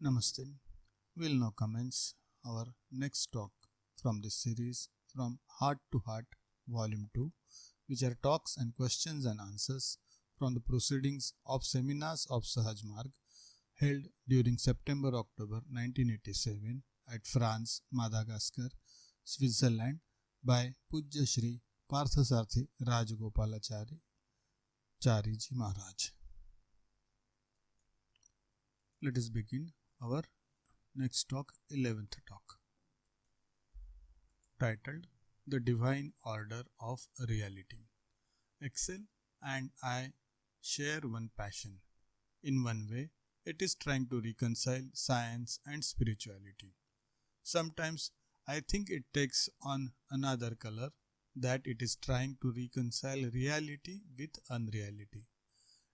Namaste. We'll now commence our next talk from this series from Heart to Heart, Volume 2, which are talks and questions and answers from the proceedings of seminars of Sahaj Marg held during September-October 1987 at France, Madagascar, Switzerland by Pujya Shri Parthasarthi Rajagopalachari Chariji Maharaj. Let us begin our next talk, 11th talk, titled The Divine Order of Reality. Excel and I share one passion. In one way, it is trying to reconcile science and spirituality. Sometimes I think it takes on another color, that it is trying to reconcile reality with unreality.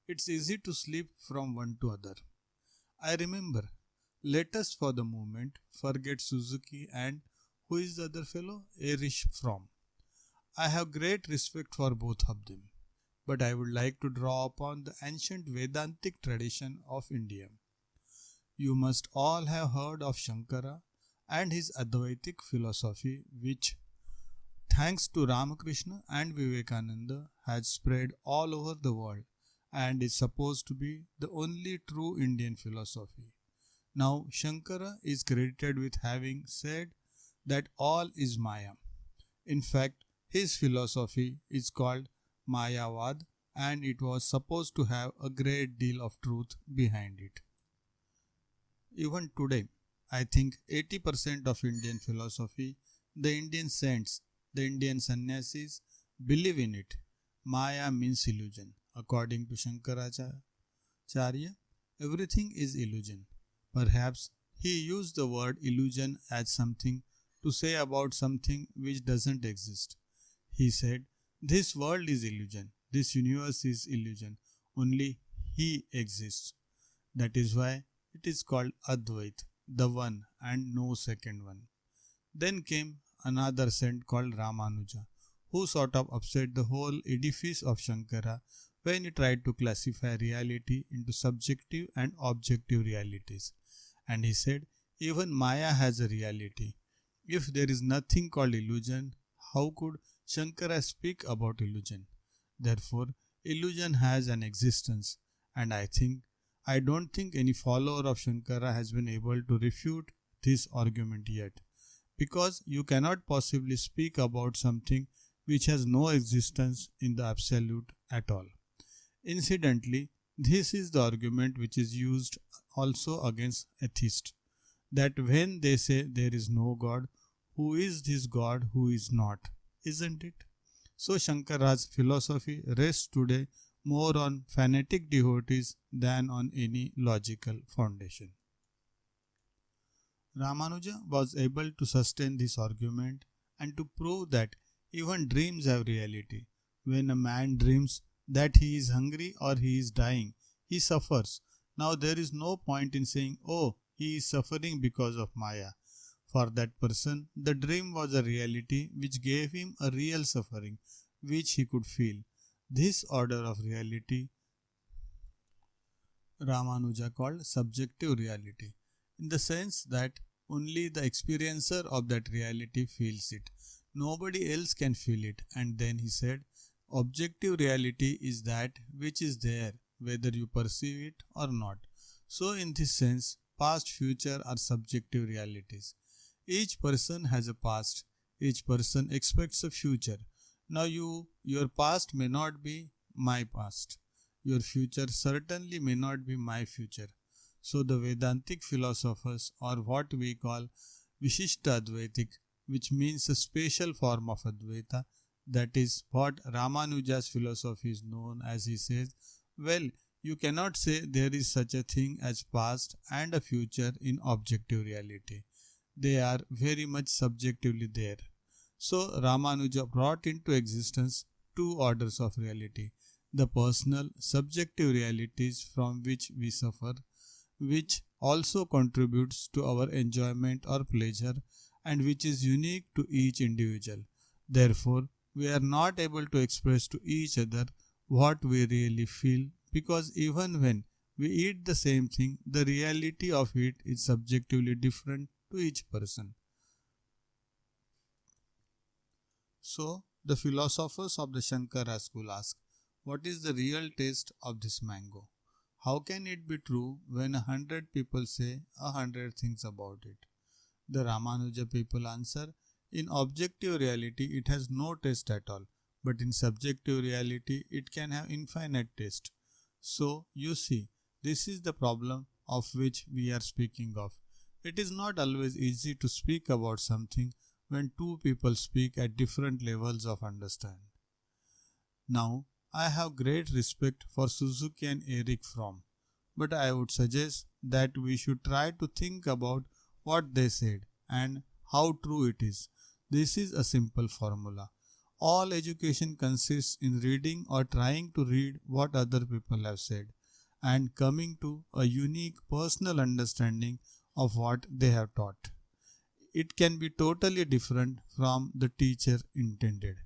It's easy to slip from one to other. I remember, let us for the moment forget Suzuki and who is the other fellow? Erich Fromm. I have great respect for both of them, but I would like to draw upon the ancient Vedantic tradition of India. You must all have heard of Shankara and his Advaitic philosophy, which, thanks to Ramakrishna and Vivekananda, has spread all over the world and is supposed to be the only true Indian philosophy. Now, Shankara is credited with having said that all is Maya. In fact, his philosophy is called Mayavad and it was supposed to have a great deal of truth behind it. Even today, I think 80% of Indian philosophy, the Indian saints, the Indian sannyasis believe in it. Maya means illusion. According to Shankaracharya, everything is illusion. Perhaps he used the word illusion as something to say about something which doesn't exist. He said, this world is illusion, this universe is illusion, only he exists. That is why it is called Advait, the one and no second one. Then came another saint called Ramanuja, who sort of upset the whole edifice of Shankara when he tried to classify reality into subjective and objective realities. And he said, even Maya has a reality. If there is nothing called illusion, how could Shankara speak about illusion? Therefore, illusion has an existence, and I don't think any follower of Shankara has been able to refute this argument yet, because you cannot possibly speak about something which has no existence in the absolute at all. Incidentally, this is the argument which is used also against atheists, that when they say there is no God, who is this God who is not, isn't it? So Shankara's philosophy rests today more on fanatic devotees than on any logical foundation. Ramanuja was able to sustain this argument and to prove that even dreams have reality. When a man dreams that he is hungry or he is dying, he suffers. Now there is no point in saying, oh, he is suffering because of Maya. For that person, the dream was a reality which gave him a real suffering, which he could feel. This order of reality Ramanuja called subjective reality, in the sense that only the experiencer of that reality feels it. Nobody else can feel it. And then he said, objective reality is that which is there, whether you perceive it or not. So in this sense, past, future are subjective realities. Each person has a past. Each person expects a future. Now your past may not be my past. Your future certainly may not be my future. So the Vedantic philosophers, or what we call Vishishta Advaitic, which means a special form of Advaita, that is what Ramanuja's philosophy is known as. He says, well, you cannot say there is such a thing as past and a future in objective reality. They are very much subjectively there. So Ramanuja brought into existence two orders of reality: the personal, subjective realities from which we suffer, which also contributes to our enjoyment or pleasure and which is unique to each individual. Therefore, we are not able to express to each other what we really feel, because even when we eat the same thing, the reality of it is subjectively different to each person. So, the philosophers of the Shankara school ask, what is the real taste of this mango? How can it be true when 100 people say 100 things about it? The Ramanuja people answer, in objective reality it has no taste at all, but in subjective reality it can have infinite taste. So, you see, this is the problem of which we are speaking of. It is not always easy to speak about something when two people speak at different levels of understanding. Now, I have great respect for Suzuki and Erich Fromm, but I would suggest that we should try to think about what they said and how true it is. This is a simple formula. All education consists in reading or trying to read what other people have said and coming to a unique personal understanding of what they have taught. It can be totally different from the teacher intended.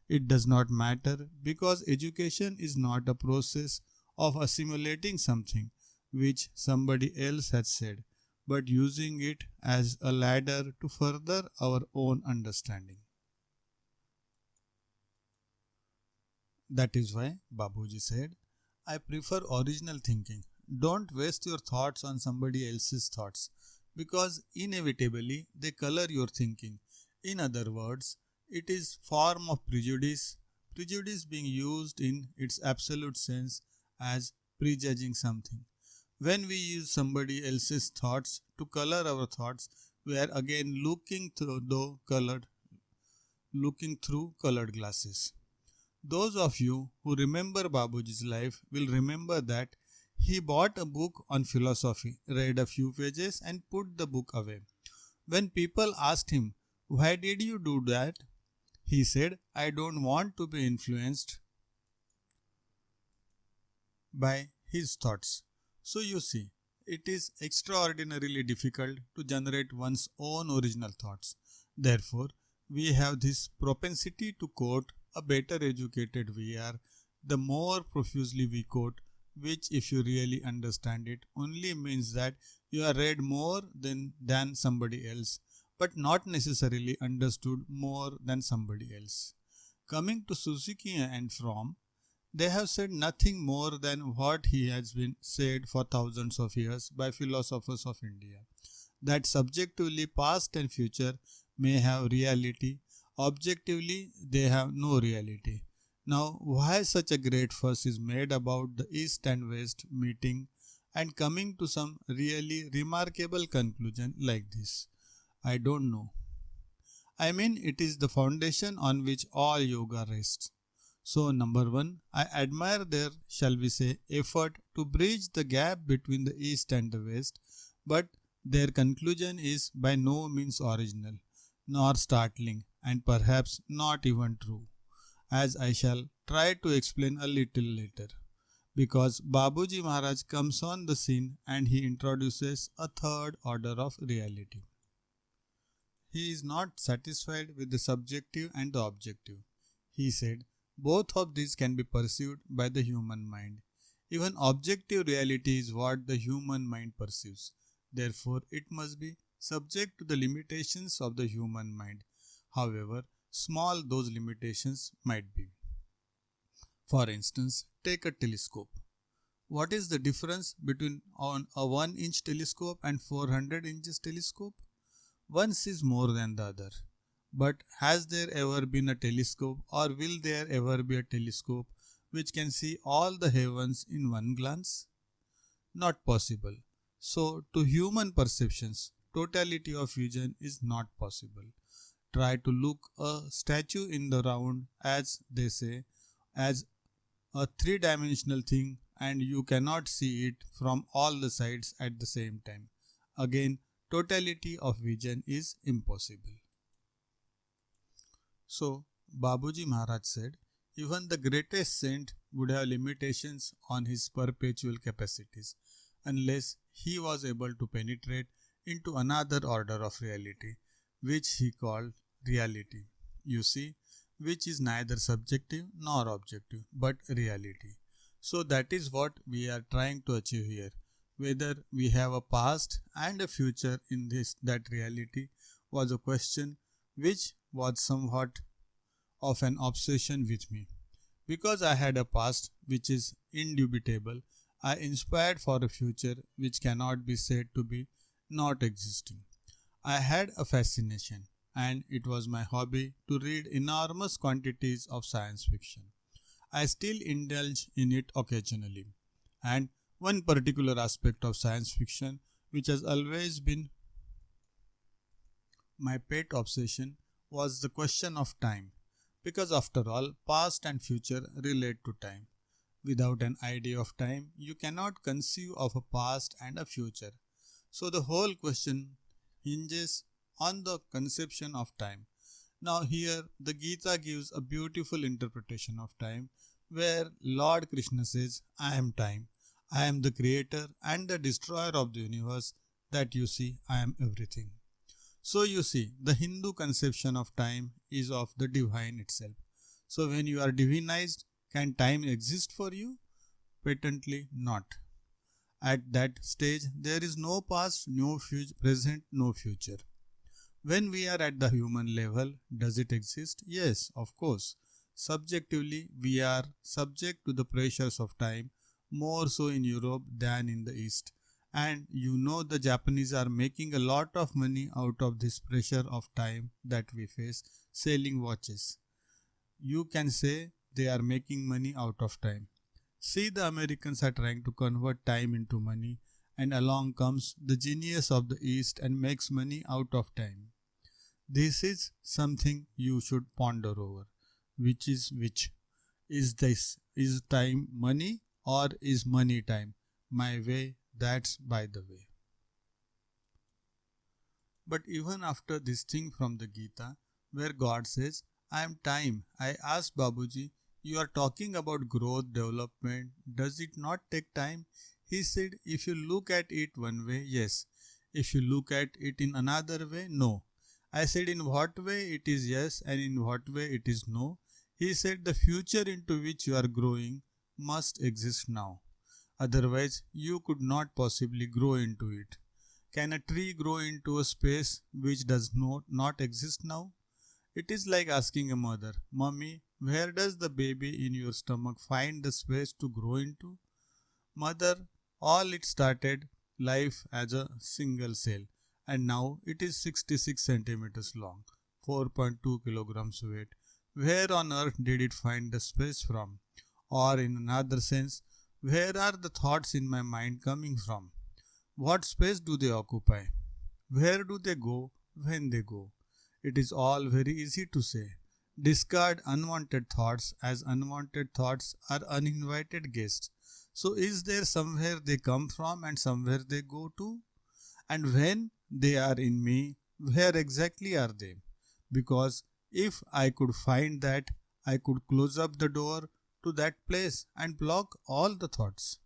It does not matter because education is not a process of assimilating something which somebody else has said, but using it as a ladder to further our own understanding. That is why Babuji said, I prefer original thinking. Don't waste your thoughts on somebody else's thoughts because inevitably they color your thinking. In other words, it is form of prejudice being used in its absolute sense as prejudging something. When we use somebody else's thoughts to color our thoughts, we are again looking through colored glasses. Those of you who remember Babuji's life will remember that he bought a book on philosophy, read a few pages and put the book away. When people asked him, why did you do that? He said, I don't want to be influenced by his thoughts. So you see, it is extraordinarily difficult to generate one's own original thoughts. Therefore, we have this propensity to quote a better educated we are, the more profusely we quote, which if you really understand it only means that you are read more than somebody else, but not necessarily understood more than somebody else. Coming to Suzuki and Fromm, they have said nothing more than what he has been said for thousands of years by philosophers of India, that subjectively past and future may have reality, objectively they have no reality. Now, why such a great fuss is made about the East and West meeting and coming to some really remarkable conclusion like this? I don't know. I mean, it is the foundation on which all yoga rests. So, number one, I admire their, shall we say, effort to bridge the gap between the East and the West, but their conclusion is by no means original, nor startling, and perhaps not even true, as I shall try to explain a little later. Because Babuji Maharaj comes on the scene and he introduces a third order of reality. He is not satisfied with the subjective and the objective. He said, both of these can be perceived by the human mind. Even objective reality is what the human mind perceives. Therefore, it must be subject to the limitations of the human mind, however small those limitations might be. For instance, take a telescope. What is the difference between a 1-inch telescope and 400 inches telescope? One sees more than the other. But has there ever been a telescope or will there ever be a telescope which can see all the heavens in one glance? Not possible. So, to human perceptions, totality of vision is not possible. Try to look a statue in the round, as they say, as a three-dimensional thing and you cannot see it from all the sides at the same time. Again, totality of vision is impossible. So, Babuji Maharaj said, even the greatest saint would have limitations on his perpetual capacities unless he was able to penetrate into another order of reality, which he called reality. You see, which is neither subjective nor objective, but reality. So that is what we are trying to achieve here. Whether we have a past and a future in this that reality was a question which was somewhat of an obsession with me. Because I had a past which is indubitable, I inspired for a future which cannot be said to be not existing. I had a fascination, and it was my hobby to read enormous quantities of science fiction. I still indulge in it occasionally. And one particular aspect of science fiction which has always been my pet obsession was the question of time. Because after all, past and future relate to time. Without an idea of time, you cannot conceive of a past and a future. So the whole question hinges on the conception of time. Now, here the Gita gives a beautiful interpretation of time where Lord Krishna says, I am time, I am the creator and the destroyer of the universe, that you see, I am everything. So, you see, the Hindu conception of time is of the divine itself. So, when you are divinized, can time exist for you? Patently not. At that stage, there is no past, no present, no future. When we are at the human level, does it exist? Yes, of course. Subjectively, we are subject to the pressures of time, more so in Europe than in the East. And you know the Japanese are making a lot of money out of this pressure of time that we face, selling watches. You can say they are making money out of time. See, the Americans are trying to convert time into money, and along comes the genius of the East and makes money out of time. This is something you should ponder over. Which is which? Is this is time money or is money time? My way, that's by the way. But even after this thing from the Gita, where God says, I am time, I asked Babuji, you are talking about growth, development, does it not take time? He said, if you look at it one way, yes. If you look at it in another way, no. I said, in what way it is yes and in what way it is no? He said, the future into which you are growing must exist now. Otherwise, you could not possibly grow into it. Can a tree grow into a space which does not exist now? It is like asking a mother, Mummy, where does the baby in your stomach find the space to grow into? Mother, all it started life as a single cell, and now it is 66 centimeters long, 4.2 kilograms weight. Where on earth did it find the space from? Or in another sense, where are the thoughts in my mind coming from? What space do they occupy? Where do they go when they go? It is all very easy to say. Discard unwanted thoughts, as unwanted thoughts are uninvited guests. So is there somewhere they come from and somewhere they go to? And when they are in me, where exactly are they? Because if I could find that, I could close up the door to that place and block all the thoughts.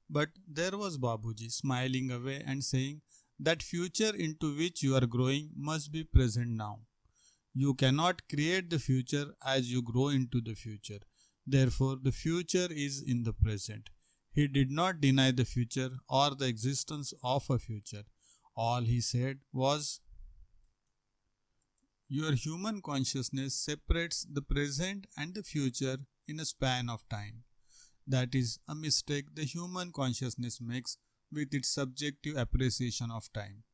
But there was Babuji smiling away and saying, that future into which you are growing must be present now. You cannot create the future as you grow into the future. Therefore, the future is in the present. He did not deny the future or the existence of a future. All he said was, your human consciousness separates the present and the future in a span of time. That is a mistake the human consciousness makes with its subjective appreciation of time.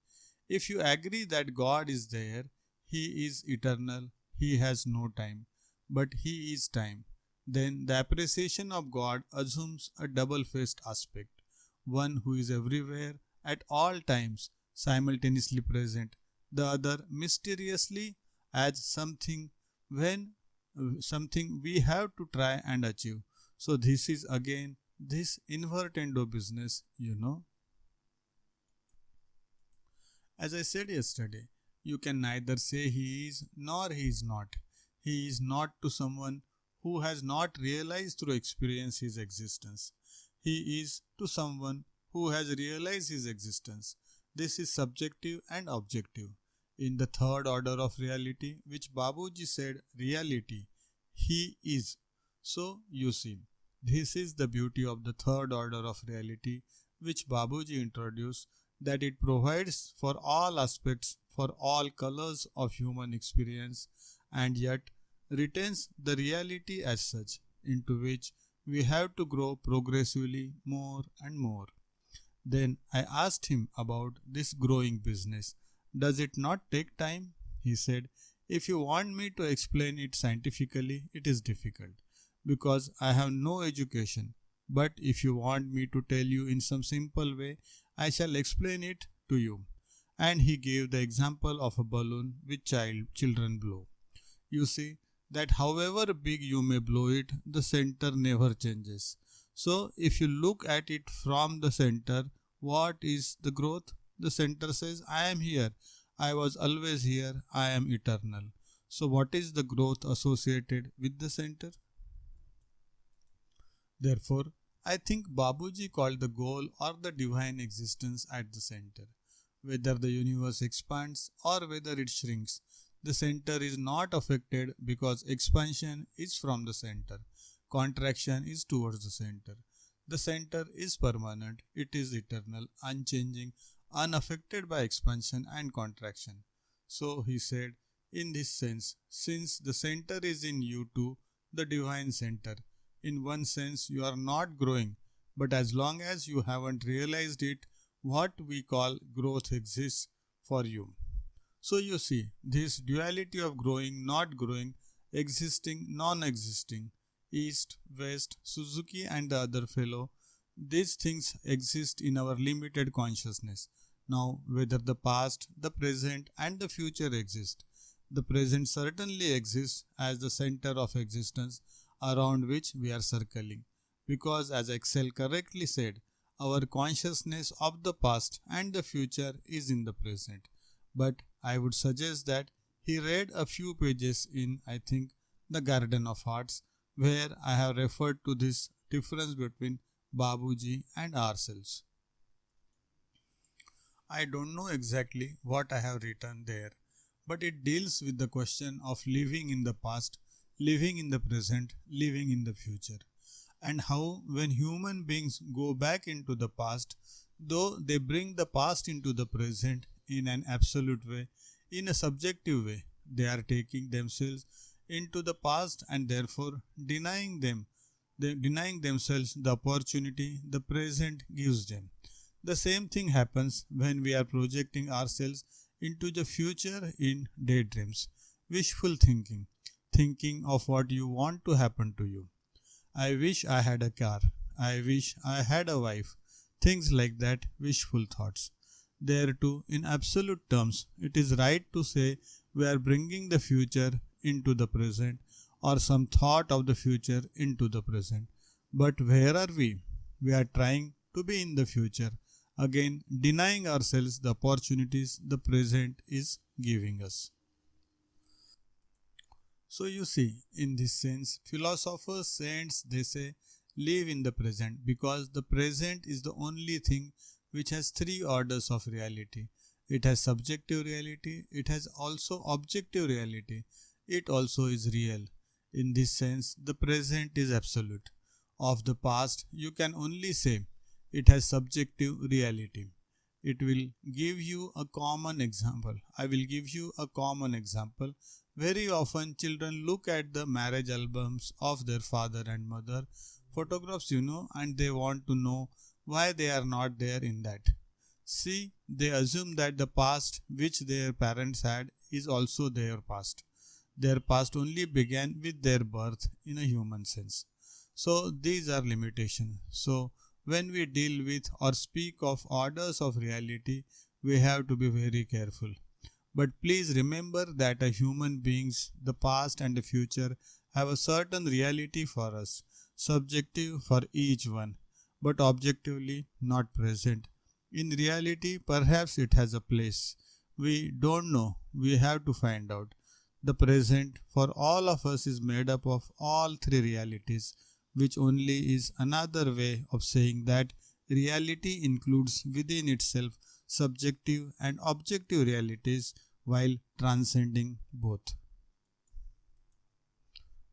If you agree that God is there, He is eternal, He has no time, but He is time, then the appreciation of God assumes a double-faced aspect, one who is everywhere, at all times, simultaneously present, the other mysteriously as something we have to try and achieve. So this is again this invertendo business. As I said yesterday, you can neither say he is nor he is not. He is not to someone who has not realized through experience his existence. He is to someone who has realized his existence. This is subjective and objective. In the third order of reality, which Babuji said reality, he is. So you see, This is the beauty of the third order of reality which Babuji introduced, that it provides for all aspects, for all colors of human experience, and yet retains the reality as such, into which we have to grow progressively more and more. Then I asked him about this growing business. Does it not take time? He said, if you want me to explain it scientifically, it is difficult because I have no education. But if you want me to tell you in some simple way, I shall explain it to you. And he gave the example of a balloon which children blow. You see that however big you may blow it, the center never changes. So if you look at it from the center, what is the growth? The center says, I am here. I was always here. I am eternal. So what is the growth associated with the center? Therefore, I think Babuji called the goal or the divine existence at the center. Whether the universe expands or whether it shrinks, the center is not affected because expansion is from the center. Contraction is towards the center. The center is permanent, it is eternal, unchanging, unaffected by expansion and contraction. So he said, in this sense, since the center is in you too, the divine center, in one sense you are not growing, but as long as you haven't realized it, what we call growth exists for you. So you see, this duality of growing, not growing, existing, non-existing, East, West, Suzuki and the other fellow, these things exist in our limited consciousness. Now, whether the past, the present and the future exist, the present certainly exists as the center of existence around which we are circling. Because as Excel correctly said, our consciousness of the past and the future is in the present. But I would suggest that he read a few pages in, I think, The Garden of Hearts, where I have referred to this difference between Babuji and ourselves. I don't know exactly what I have written there, but it deals with the question of living in the past, living in the present, living in the future, and how when human beings go back into the past, though they bring the past into the present in an absolute way, in a subjective way, they are taking themselves into the past and therefore denying themselves the opportunity the present gives them. The same thing happens when we are projecting ourselves into the future in daydreams, wishful thinking, thinking of what you want to happen to you. I wish I had a car. I wish I had a wife. Things like that, wishful thoughts. There too, in absolute terms, it is right to say we are bringing the future into the present or some thought of the future into the present. But where are we? We are trying to be in the future, again denying ourselves the opportunities the present is giving us. So you see, in this sense, philosophers, saints, they say, live in the present because the present is the only thing which has three orders of reality. It has subjective reality, it has also objective reality, it also is real. In this sense, the present is absolute. Of the past, you can only say it has subjective reality. It will give you a common example. I will give you a common example. Very often children look at the marriage albums of their father and mother, photographs and they want to know why they are not there in that. See, they assume that the past which their parents had is also their past. Their past only began with their birth in a human sense. So these are limitations. So when we deal with or speak of orders of reality, we have to be very careful. But please remember that as human beings, the past and the future have a certain reality for us, subjective for each one, but objectively not present. In reality, perhaps it has a place. We don't know. We have to find out. The present for all of us is made up of all three realities, which only is another way of saying that reality includes within itself subjective and objective realities while transcending both.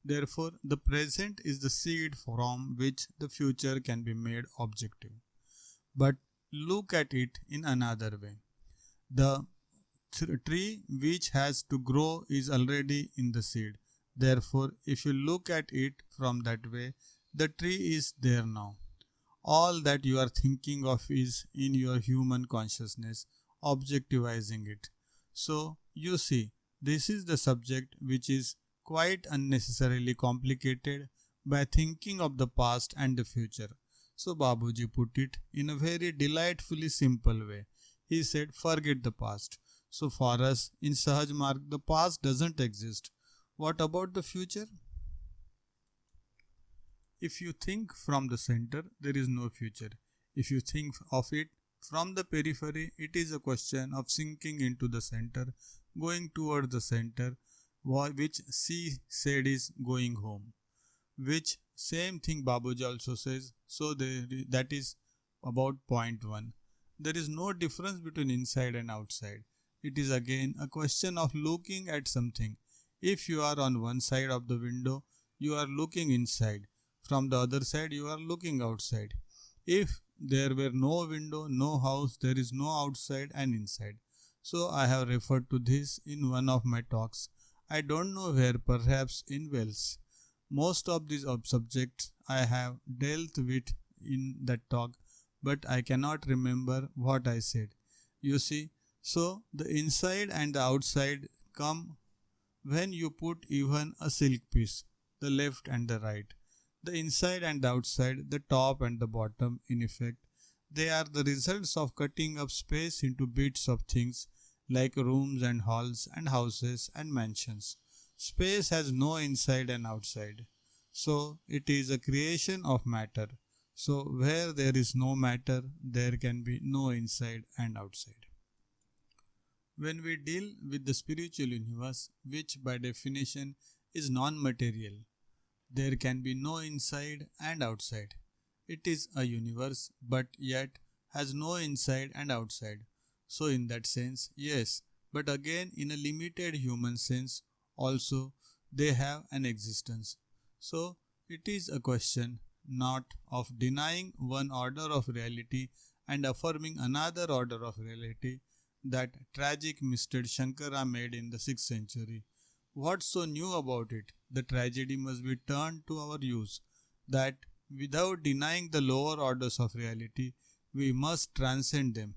Therefore, the present is the seed from which the future can be made objective. But look at it in another way. The tree which has to grow is already in the seed. Therefore, if you look at it from that way, the tree is there now. All that you are thinking of is in your human consciousness, objectivizing it. So, you see, this is the subject which is quite unnecessarily complicated by thinking of the past and the future. So, Babuji put it in a very delightfully simple way. He said, forget the past. So, for us in Sahaj Marg, the past doesn't exist. What about the future? If you think from the center, there is no future. If you think of it from the periphery, it is a question of sinking into the center, going towards the center, which C said is going home. Which same thing Babuji also says, so that is about point 1. There is no difference between inside and outside. It is again a question of looking at something. If you are on one side of the window, you are looking inside. From the other side, you are looking outside. If there were no window, no house, there is no outside and inside. So I have referred to this in one of my talks. I don't know where, perhaps in Wales. Most of these subjects I have dealt with in that talk, but I cannot remember what I said. You see, so the inside and the outside come when you put even a silk piece, the left and the right. The inside and the outside, the top and the bottom, in effect, they are the results of cutting up space into bits of things like rooms and halls and houses and mansions. Space has no inside and outside. So it is a creation of matter. So where there is no matter, there can be no inside and outside. When we deal with the spiritual universe, which by definition is non-material, there can be no inside and outside. It is a universe, but yet has no inside and outside. So in that sense, yes, but again in a limited human sense also they have an existence. So it is a question not of denying one order of reality and affirming another order of reality that tragic Mr. Shankara made in the 6th century. What's so new about it? The tragedy must be turned to our use, that without denying the lower orders of reality, we must transcend them.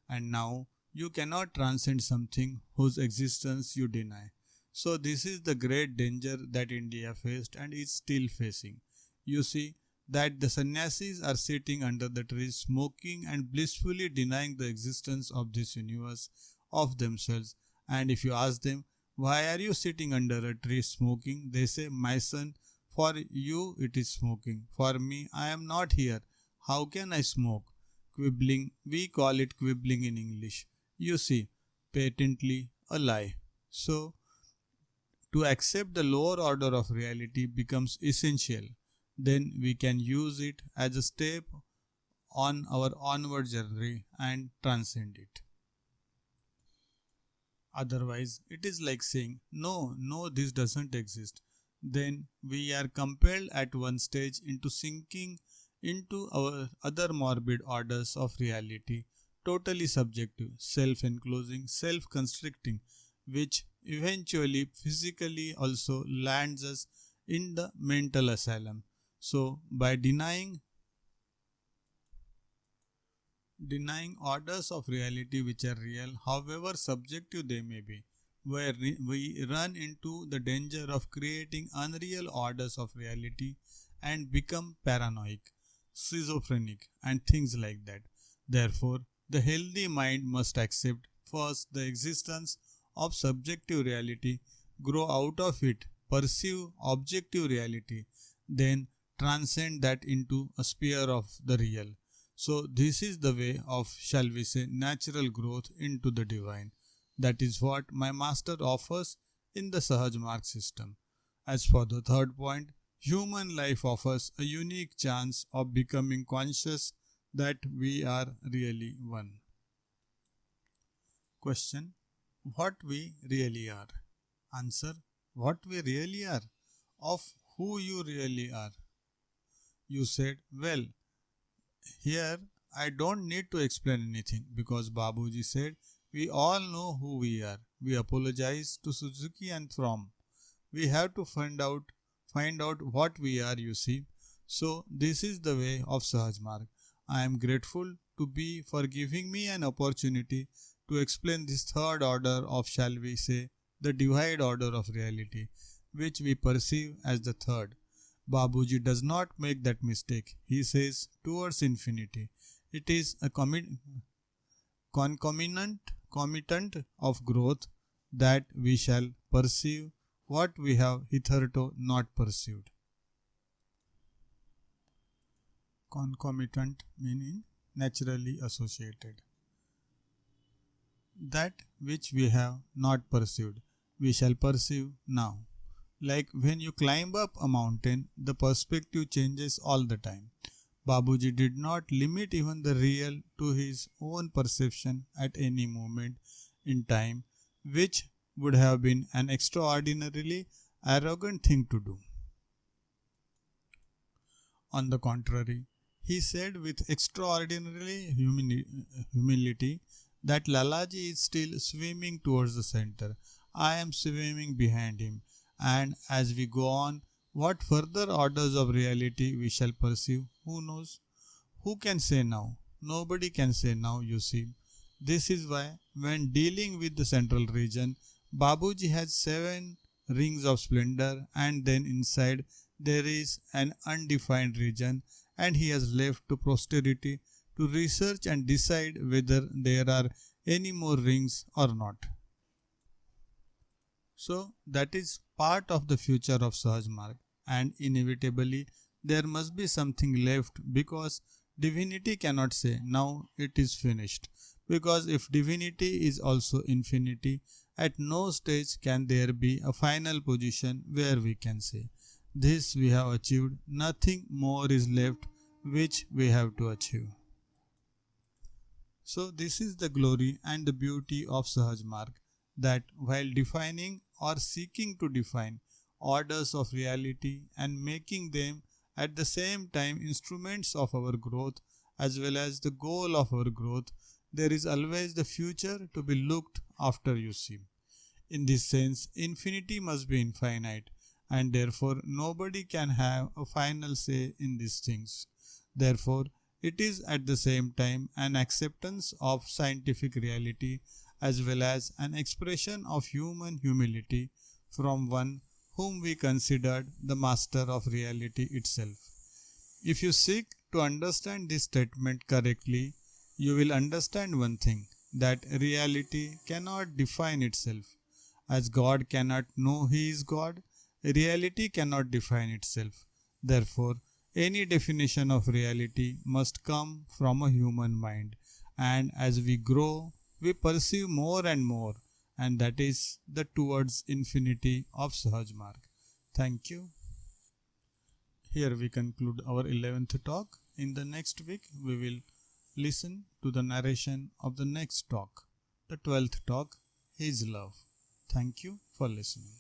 And now, you cannot transcend something whose existence you deny. So this is the great danger that India faced and is still facing. You see that the sannyasis are sitting under the trees smoking and blissfully denying the existence of this universe of themselves. And if you ask them, why are you sitting under a tree smoking? They say, my son, for you it is smoking. For me, I am not here. How can I smoke? Quibbling, we call it quibbling in English. You see, patently a lie. So, to accept the lower order of reality becomes essential. Then we can use it as a step on our onward journey and transcend it. Otherwise, it is like saying, no, this doesn't exist. Then we are compelled at one stage into sinking into our other morbid orders of reality, totally subjective, self-enclosing, self-constricting, which eventually physically also lands us in the mental asylum. So, by denying orders of reality which are real, however subjective they may be, where we run into the danger of creating unreal orders of reality and become paranoid, schizophrenic, and things like that. Therefore, the healthy mind must accept first the existence of subjective reality, grow out of it, perceive objective reality, then transcend that into a sphere of the real. So this is the way of, shall we say, natural growth into the divine. That is what my master offers in the Sahaj Marg system. As for the third point, human life offers a unique chance of becoming conscious that we are really one. Question: what we really are? Answer: what we really are? of who you really are. You said, well, here I don't need to explain anything because Babuji said, we all know who we are. We apologize to Suzuki and from. We have to find out what we are, you see. So this is the way of Sahaj Marg. I am grateful to be for giving me an opportunity to explain this third order of, shall we say, the divide order of reality, which we perceive as the third. Babuji does not make that mistake. He says towards infinity. It is a concomitant of growth that we shall perceive what we have hitherto not perceived. Concomitant meaning naturally associated. That which we have not perceived, we shall perceive now. Like when you climb up a mountain, the perspective changes all the time. Babuji did not limit even the real to his own perception at any moment in time, which would have been an extraordinarily arrogant thing to do. On the contrary, he said with extraordinary humility that Lalaji is still swimming towards the center. I am swimming behind him, and as we go on, what further orders of reality we shall perceive, who knows? Who can say now? Nobody can say now, you see. This is why, when dealing with the central region, Babuji has 7 rings of splendor, and then inside there is an undefined region, and he has left to posterity to research and decide whether there are any more rings or not. So that is part of the future of Sahaj Marg, and inevitably there must be something left, because divinity cannot say now it is finished, because if divinity is also infinity, at no stage can there be a final position where we can say this we have achieved, nothing more is left which we have to achieve. So this is the glory and the beauty of Sahaj Marg, that while defining or seeking to define orders of reality and making them at the same time instruments of our growth as well as the goal of our growth, there is always the future to be looked after, you see. In this sense, infinity must be infinite, and therefore nobody can have a final say in these things. Therefore, it is at the same time an acceptance of scientific reality as well as an expression of human humility from one whom we considered the master of reality itself. If you seek to understand this statement correctly, you will understand one thing, that reality cannot define itself. As God cannot know He is God, reality cannot define itself. Therefore, any definition of reality must come from a human mind, and as we grow, we perceive more and more, and that is the towards infinity of Sahaj Marg. Thank you. Here we conclude our 11th talk. In the next week, we will listen to the narration of the next talk, the 12th talk, His Love. Thank you for listening.